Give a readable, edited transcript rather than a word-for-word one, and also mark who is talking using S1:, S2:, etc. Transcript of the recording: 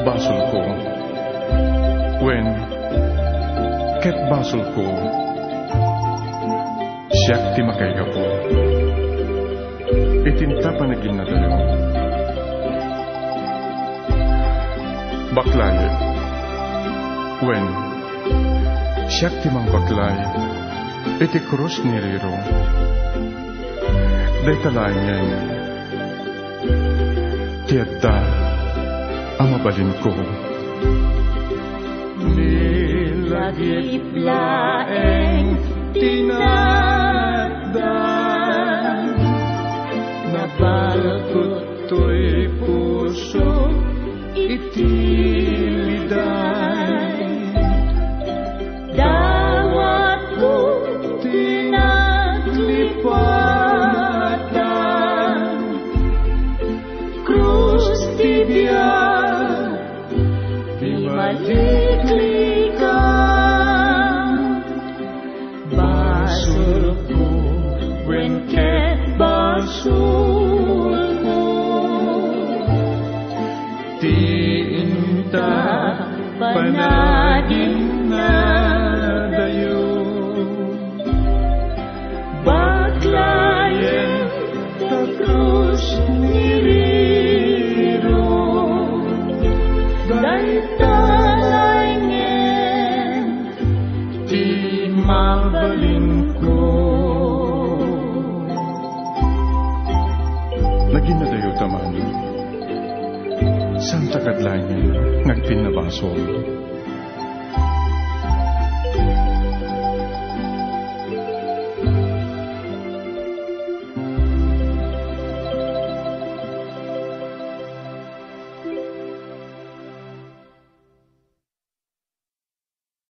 S1: Basol ko, wen, ket basol ko, siyak ti makaiga po. Itinta pa naging nadalo. Baklay, wen, siyak ti mang baklay, iti krus ni Riro. Day talayan, tiyadda, ang mabalin ko.
S2: Nilagip laeng tinagdan, nabalakot to'y puso itiliday. Dawat ko tinaglipatan, krus ti biyak, di maliklikan. Basol ko, wen ket basol ko, ti inta panagin na dayo. Baklayen ta krus ni Riro, daytalangen ti mabalin ko.
S1: Naging nadayo taman, sang takadlayan, nagpinabasol.